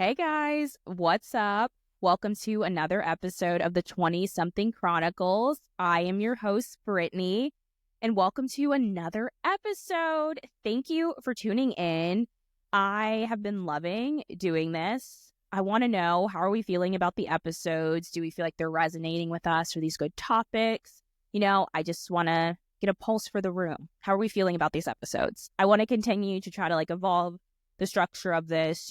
Hey guys, what's up? Welcome to another episode of the 20-something Chronicles. I am your host, Brittany, and welcome to another episode. Thank you for tuning in. I have been loving doing this. I want to know, how are we feeling about the episodes? Do we feel like they're resonating with us? Are these good topics? I just want to get a pulse for the room. How are we feeling about these episodes? I want to continue to try to evolve the structure of this,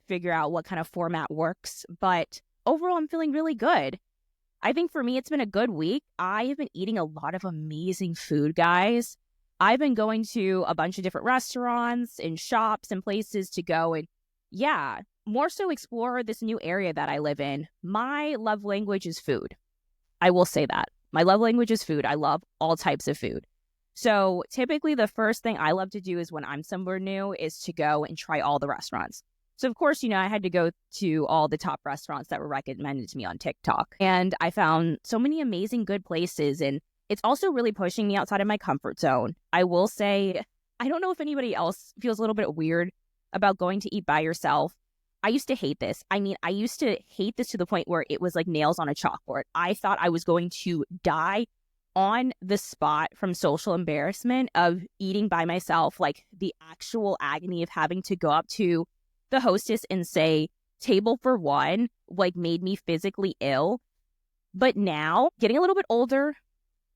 figure out what kind of format works. But overall, I'm feeling really good. I think for me, it's been a good week. I have been eating a lot of amazing food, guys. I've been going to a bunch of different restaurants and shops and places to go and, more so explore this new area that I live in. My love language is food. I will say that. My love language is food. I love all types of food. So typically the first thing I love to do is when I'm somewhere new is to go and try all the restaurants. So, of course, I had to go to all the top restaurants that were recommended to me on TikTok. And I found so many amazing, good places. And it's also really pushing me outside of my comfort zone. I will say, I don't know if anybody else feels a little bit weird about going to eat by yourself. I used to hate this. I used to hate this to the point where it was like nails on a chalkboard. I thought I was going to die on the spot from social embarrassment of eating by myself, like the actual agony of having to go up to the hostess and say, table for one, made me physically ill. But now, getting a little bit older,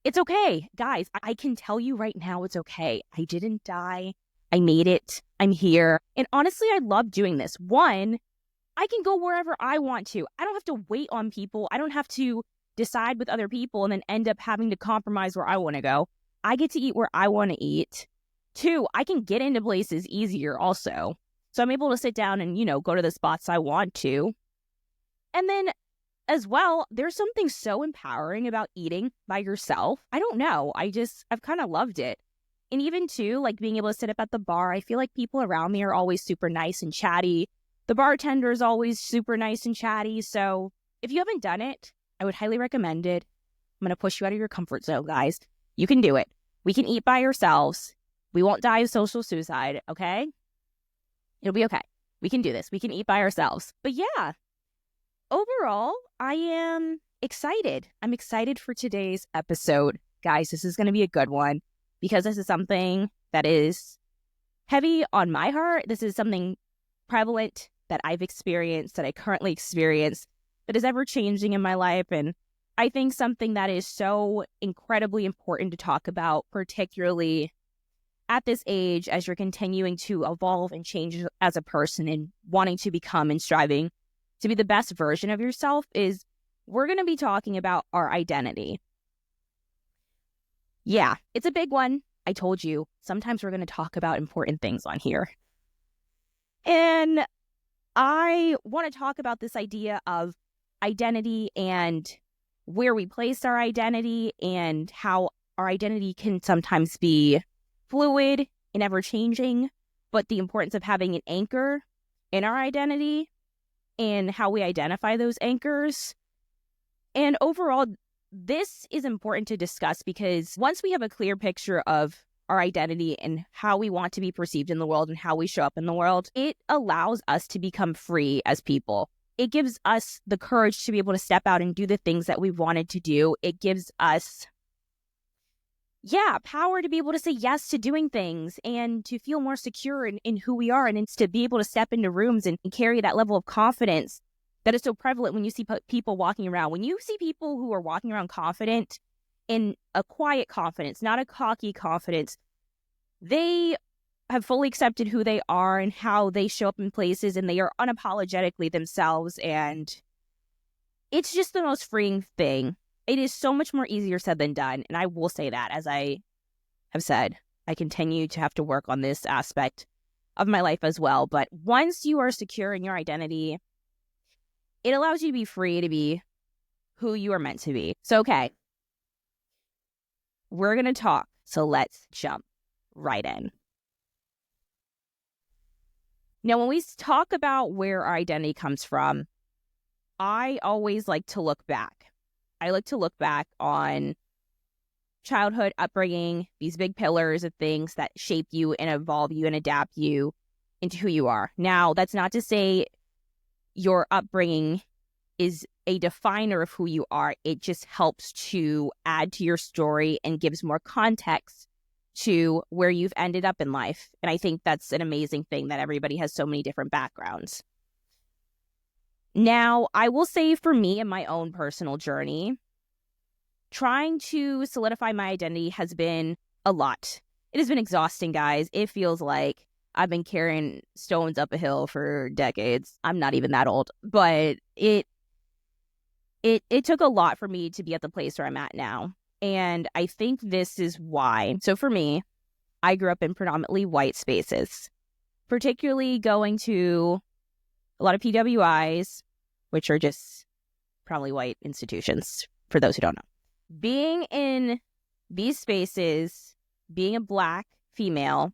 it's okay. Guys, I can tell you right now, it's okay. I didn't die. I made it. I'm here. And honestly, I love doing this. One, I can go wherever I want to. I don't have to wait on people. I don't have to decide with other people and then end up having to compromise where I want to go. I get to eat where I want to eat. Two, I can get into places easier also. So I'm able to sit down and, go to the spots I want to. And then as well, there's something so empowering about eating by yourself. I don't know. I've kind of loved it. And even too, being able to sit up at the bar, I feel like people around me are always super nice and chatty. The bartender is always super nice and chatty. So if you haven't done it, I would highly recommend it. I'm going to push you out of your comfort zone, guys. You can do it. We can eat by ourselves. We won't die of social suicide, okay? It'll be okay. We can do this. We can eat by ourselves. But yeah, overall, I am excited. I'm excited for today's episode. Guys, this is going to be a good one because this is something that is heavy on my heart. This is something prevalent that I've experienced, that I currently experience, that is ever changing in my life. And I think something that is so incredibly important to talk about, particularly at this age, as you're continuing to evolve and change as a person and wanting to become and striving to be the best version of yourself, is we're going to be talking about our identity. Yeah, it's a big one. I told you, sometimes we're going to talk about important things on here. And I want to talk about this idea of identity and where we place our identity and how our identity can sometimes be fluid and ever-changing, but the importance of having an anchor in our identity and how we identify those anchors. And overall, this is important to discuss because once we have a clear picture of our identity and how we want to be perceived in the world and how we show up in the world, it allows us to become free as people. It gives us the courage to be able to step out and do the things that we wanted to do. It gives us power to be able to say yes to doing things and to feel more secure in who we are, and it's to be able to step into rooms and carry that level of confidence that is so prevalent when you see people walking around. When you see people who are walking around confident, in a quiet confidence, not a cocky confidence, they have fully accepted who they are and how they show up in places, and they are unapologetically themselves, and it's just the most freeing thing. It is so much more easier said than done. And I will say that, as I have said, I continue to have to work on this aspect of my life as well. But once you are secure in your identity, it allows you to be free to be who you are meant to be. So, okay, we're going to talk. So let's jump right in. Now, when we talk about where our identity comes from, I always like to look back. I like to look back on childhood upbringing, these big pillars of things that shape you and evolve you and adapt you into who you are. Now, that's not to say your upbringing is a definer of who you are. It just helps to add to your story and gives more context to where you've ended up in life. And I think that's an amazing thing that everybody has so many different backgrounds. Now, I will say for me in my own personal journey, trying to solidify my identity has been a lot. It has been exhausting, guys. It feels like I've been carrying stones up a hill for decades. I'm not even that old, but it took a lot for me to be at the place where I'm at now. And I think this is why. So for me, I grew up in predominantly white spaces, particularly going to a lot of PWIs, which are just probably white institutions, for those who don't know. Being in these spaces, being a Black female,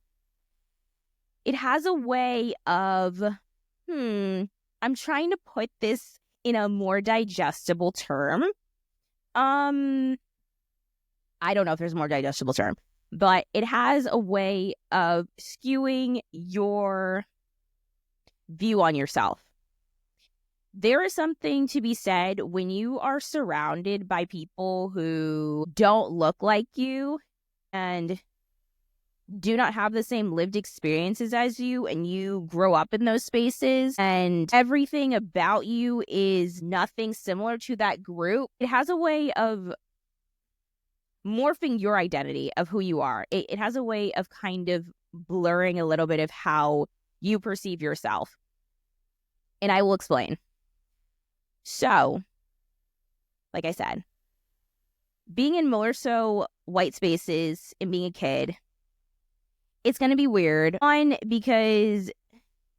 it has a way of, I'm trying to put this in a more digestible term. I don't know if there's a more digestible term, but it has a way of skewing your view on yourself. There is something to be said when you are surrounded by people who don't look like you and do not have the same lived experiences as you, and you grow up in those spaces and everything about you is nothing similar to that group. It has a way of morphing your identity of who you are. It has a way of kind of blurring a little bit of how you perceive yourself. And I will explain. So, like I said, being in more so white spaces and being a kid, it's going to be weird. One, because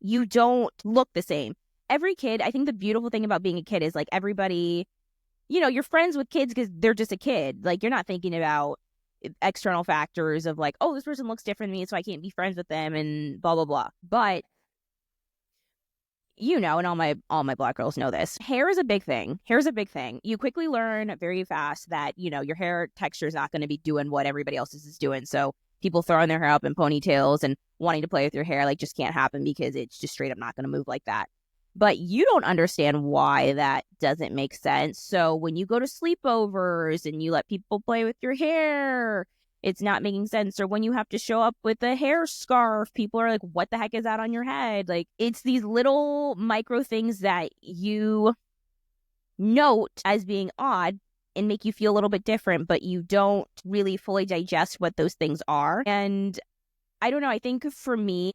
you don't look the same. Every kid, I think the beautiful thing about being a kid is like everybody, you're friends with kids because they're just a kid. Like you're not thinking about external factors of like, oh, this person looks different than me, so I can't be friends with them and blah, blah, blah. But and all my Black girls know this. Hair is a big thing. Hair is a big thing. You quickly learn very fast that, your hair texture is not going to be doing what everybody else is doing. So people throwing their hair up in ponytails and wanting to play with your hair, like, just can't happen because it's just straight up not going to move like that. But you don't understand why that doesn't make sense. So when you go to sleepovers and you let people play with your hair, it's not making sense. Or when you have to show up with a hair scarf, people are like, what the heck is that on your head? Like, it's these little micro things that you note as being odd and make you feel a little bit different, but you don't really fully digest what those things are. And I don't know, I think for me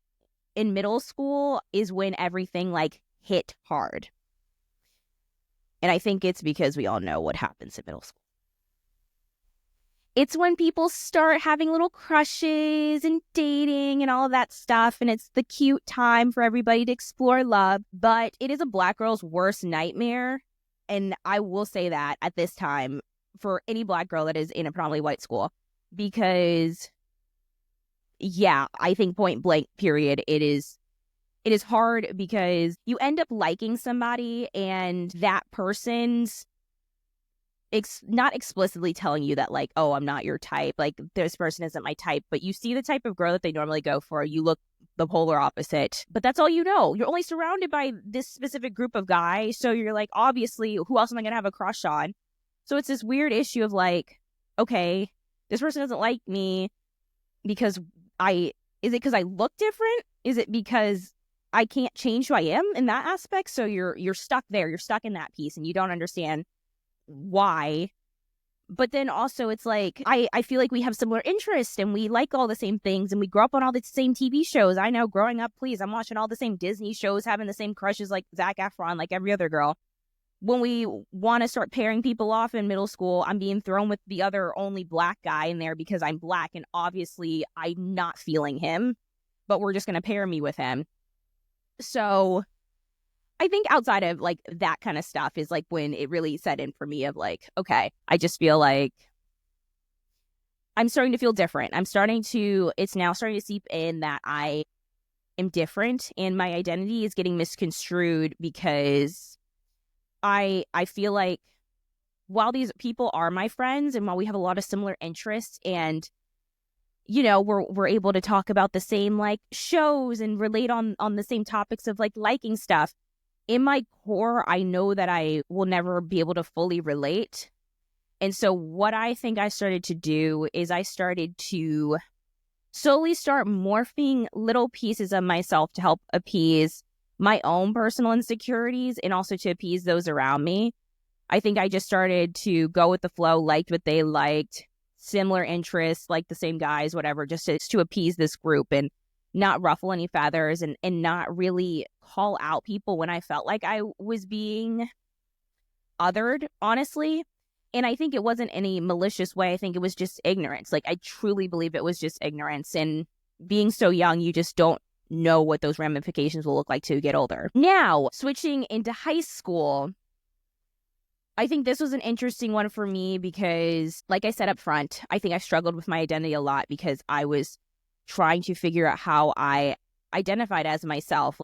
in middle school is when everything like hit hard. And I think it's because we all know what happens in middle school. It's when people start having little crushes and dating and all of that stuff. And it's the cute time for everybody to explore love. But it is a Black girl's worst nightmare. And I will say that at this time for any Black girl that is in a predominantly white school. Because, yeah, I think point blank period, it is hard because you end up liking somebody and that person's not explicitly telling you that like, oh, I'm not your type, like this person isn't my type, but you see the type of girl that they normally go for, you look the polar opposite, but that's all you know. You're only surrounded by this specific group of guys, so you're like, obviously, who else am I gonna have a crush on? So it's this weird issue of like, okay, this person doesn't like me because is it because I look different? Is it because I can't change who I am in that aspect? So you're stuck there, you're stuck in that piece and you don't understand why. But then also it's like I feel like we have similar interests and we like all the same things and we grow up on all the same TV shows. I know growing up, please, I'm watching all the same Disney shows, having the same crushes like Zac Efron, like every other girl. When we want to start pairing people off in middle school, I'm being thrown with the other only Black guy in there because I'm Black and obviously I'm not feeling him, but we're just going to pair me with him. So I think outside of like that kind of stuff is like when it really set in for me of like, okay, I just feel like I'm starting to feel different. It's now starting to seep in that I am different and my identity is getting misconstrued because I feel like while these people are my friends and while we have a lot of similar interests and we're able to talk about the same like shows and relate on the same topics of like liking stuff. In my core, I know that I will never be able to fully relate. And so what I think I started to do is I started to slowly start morphing little pieces of myself to help appease my own personal insecurities and also to appease those around me. I think I just started to go with the flow, liked what they liked, similar interests, like the same guys, whatever, just to appease this group and not ruffle any feathers and not really call out people when I felt like I was being othered, honestly. And I think it wasn't any malicious way. I think it was just ignorance. Like, I truly believe it was just ignorance. And being so young, you just don't know what those ramifications will look like to get older. Now, switching into high school, I think this was an interesting one for me because, like I said up front, I think I struggled with my identity a lot because I was trying to figure out how I identified as myself.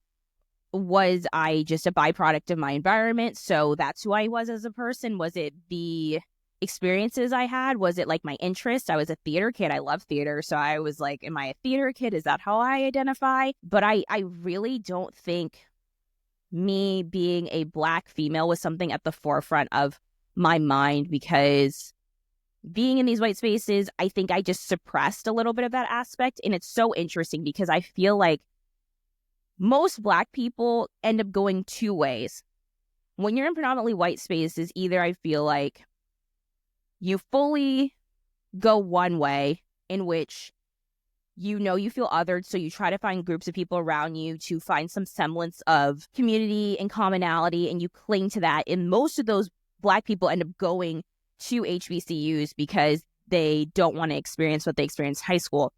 Was I just a byproduct of my environment? So that's who I was as a person. Was it the experiences I had? Was it like my interest? I was a theater kid. I love theater. So I was like, am I a theater kid? Is that how I identify? But I really don't think me being a Black female was something at the forefront of my mind because being in these white spaces, I think I just suppressed a little bit of that aspect. And it's so interesting because I feel like most Black people end up going two ways. When you're in predominantly white spaces, either I feel like you fully go one way in which you feel othered, so you try to find groups of people around you to find some semblance of community and commonality, and you cling to that. And most of those Black people end up going to HBCUs because they don't want to experience what they experienced in high school.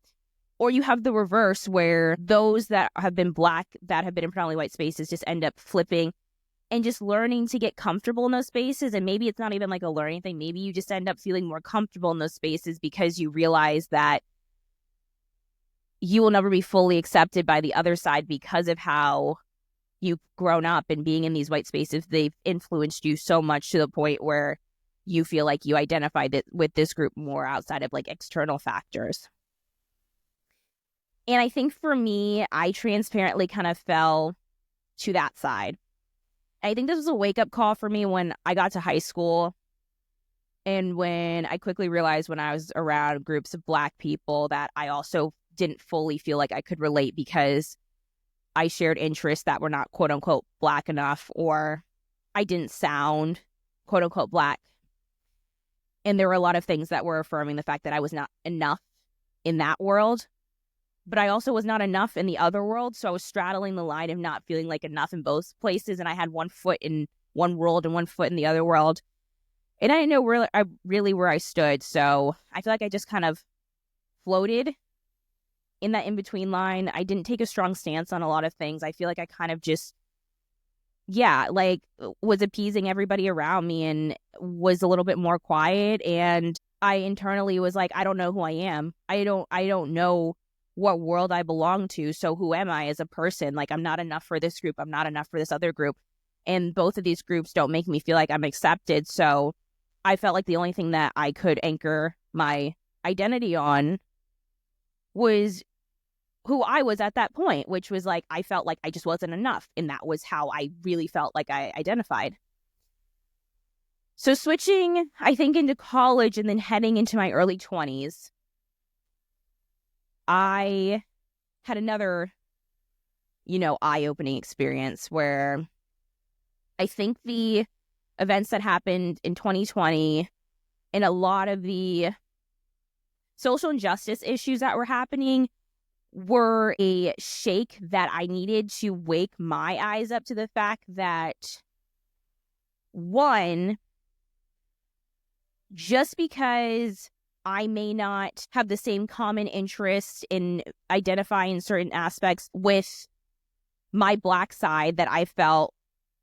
Or you have the reverse where those that have been Black, that have been in predominantly white spaces, just end up flipping and just learning to get comfortable in those spaces. And maybe it's not even like a learning thing. Maybe you just end up feeling more comfortable in those spaces because you realize that you will never be fully accepted by the other side because of how you've grown up and being in these white spaces. They've influenced you so much to the point where you feel like you identify with this group more outside of like external factors. And I think for me, I transparently kind of fell to that side. I think this was a wake-up call for me when I got to high school and when I quickly realized when I was around groups of Black people that I also didn't fully feel like I could relate because I shared interests that were not quote-unquote Black enough, or I didn't sound quote-unquote Black. And there were a lot of things that were affirming the fact that I was not enough in that world. But I also was not enough in the other world. So I was straddling the line of not feeling like enough in both places. And I had one foot in one world and one foot in the other world. And I didn't know where I stood. So I feel like I just kind of floated in that in-between line. I didn't take a strong stance on a lot of things. I feel like I kind of just, was appeasing everybody around me and was a little bit more quiet. And I internally was like, I don't know who I am. I don't know what world I belong to. So who am I as a person? Like, I'm not enough for this group. I'm not enough for this other group. And both of these groups don't make me feel like I'm accepted. So I felt like the only thing that I could anchor my identity on was who I was at that point, which was like, I felt like I just wasn't enough. And that was how I really felt like I identified. So switching, I think, into college and then heading into my early 20s, I had another, eye-opening experience where I think the events that happened in 2020 and a lot of the social injustice issues that were happening were a shake that I needed to wake my eyes up to the fact that, one, just because I may not have the same common interest in identifying certain aspects with my Black side that I felt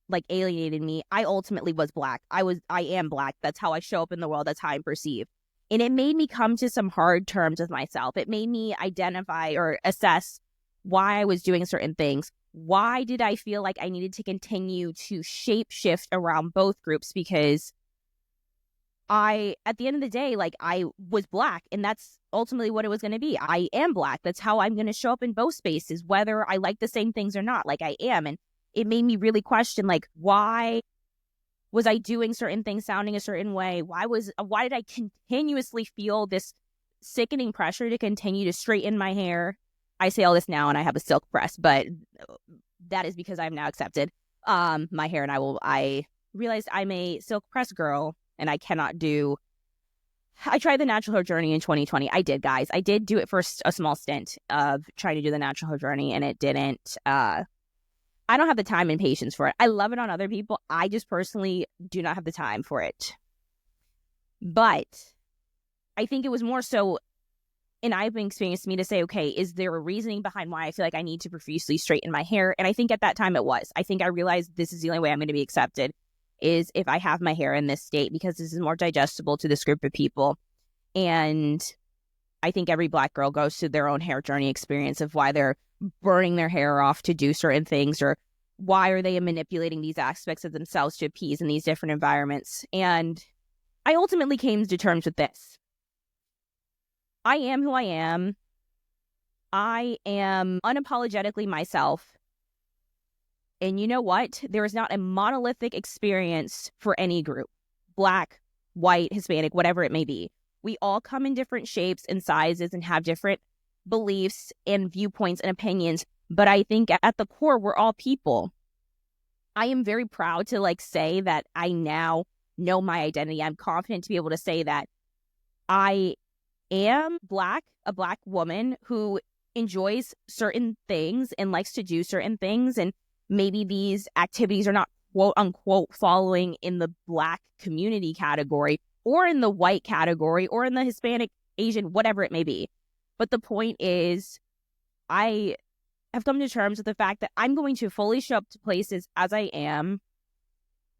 like alienated me, I ultimately was Black. I am Black. That's how I show up in the world. That's how I'm perceived. And it made me come to some hard terms with myself. It made me identify or assess why I was doing certain things. Why did I feel like I needed to continue to shape shift around both groups? Because at the end of the day, like, I was Black, and that's ultimately what it was going to be. I am Black. That's how I'm going to show up in both spaces, whether I like the same things or not. Like, I am. And it made me really question, like, why was I doing certain things, sounding a certain way? Why did I continuously feel this sickening pressure to continue to straighten my hair? I say all this now and I have a silk press, but that is because I'm now accepted my hair, and I realized I'm a silk press girl, and I tried the natural hair journey in 2020. I did, guys. I did do it for a small stint of trying to do the natural hair journey, and it didn't. I don't have the time and patience for it. I love it on other people. I just personally do not have the time for it. But I think it was more so an eye-opening experience to me to say, okay, is there a reasoning behind why I feel like I need to profusely straighten my hair? And I think at that time it was. I think I realized this is the only way I'm going to be accepted is if I have my hair in this state, because this is more digestible to this group of people. And I think every Black girl goes through their own hair journey experience of why they're burning their hair off to do certain things, or why are they manipulating these aspects of themselves to appease in these different environments. And I ultimately came to terms with this. I am who I am. I am unapologetically myself. And you know what? There is not a monolithic experience for any group. Black, white, Hispanic, whatever it may be. We all come in different shapes and sizes and have different beliefs and viewpoints and opinions. But I think at the core, we're all people. I am very proud to say that I now know my identity. I'm confident to be able to say that I am Black, a Black woman who enjoys certain things and likes to do certain things. And maybe these activities are not quote unquote following in the Black community category or in the white category or in the Hispanic, Asian, whatever it may be. But the point is, I have come to terms with the fact that I'm going to fully show up to places as I am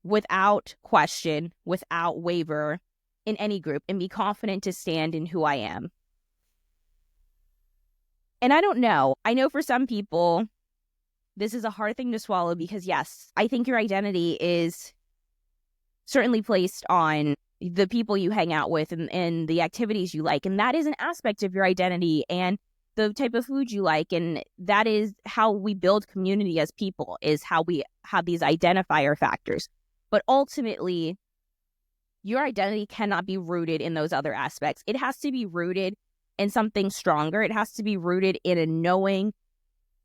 without question, without waver in any group, and be confident to stand in who I am. And I don't know. I know for some people, this is a hard thing to swallow because, yes, I think your identity is certainly placed on the people you hang out with and the activities you like. And that is an aspect of your identity and the type of food you like. And that is how we build community as people, is how we have these identifier factors. But ultimately, your identity cannot be rooted in those other aspects. It has to be rooted in something stronger. It has to be rooted in a knowing,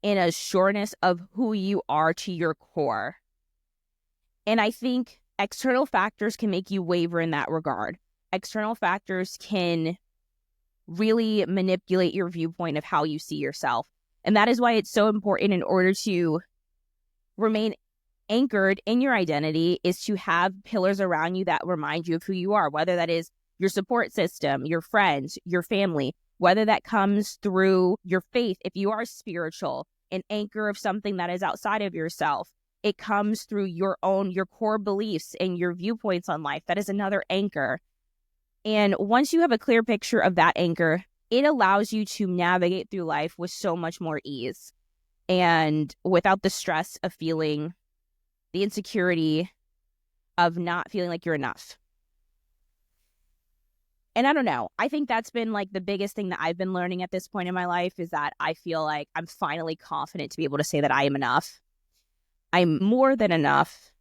in a sureness of who you are to your core. And I think external factors can make you waver in that regard. External factors can really manipulate your viewpoint of how you see yourself. And that is why it's so important, in order to remain anchored in your identity, is to have pillars around you that remind you of who you are, whether that is your support system, your friends, your family, whether that comes through your faith, if you are spiritual, an anchor of something that is outside of yourself. It comes through your core beliefs and your viewpoints on life. That is another anchor. And once you have a clear picture of that anchor, it allows you to navigate through life with so much more ease and without the stress of feeling the insecurity of not feeling like you're enough. And I don't know. I think that's been the biggest thing that I've been learning at this point in my life, is that I feel like I'm finally confident to be able to say that I am enough. I'm more than enough.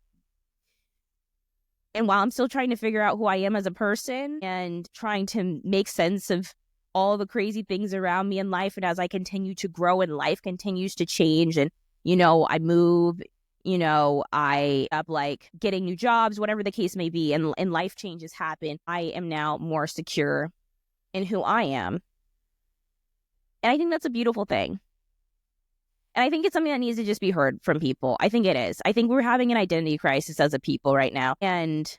And while I'm still trying to figure out who I am as a person and trying to make sense of all the crazy things around me in life, and as I continue to grow and life continues to change, and, I move, I up getting new jobs, whatever the case may be, and life changes happen, I am now more secure in who I am. And I think that's a beautiful thing. And I think it's something that needs to just be heard from people. I think it is. I think we're having an identity crisis as a people right now. And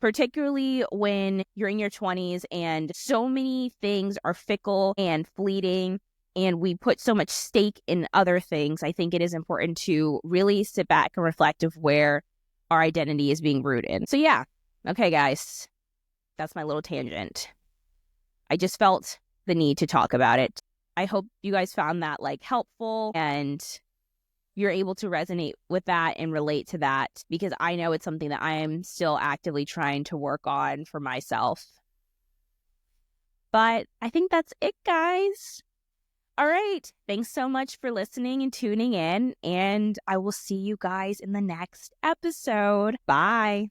particularly when you're in your 20s and so many things are fickle and fleeting, and we put so much stake in other things, I think it is important to really sit back and reflect of where our identity is being rooted. So yeah. Okay, guys. That's my little tangent. I just felt the need to talk about it. I hope you guys found that helpful, and you're able to resonate with that and relate to that, because I know it's something that I am still actively trying to work on for myself. But I think that's it, guys. All right. Thanks so much for listening and tuning in, and I will see you guys in the next episode. Bye.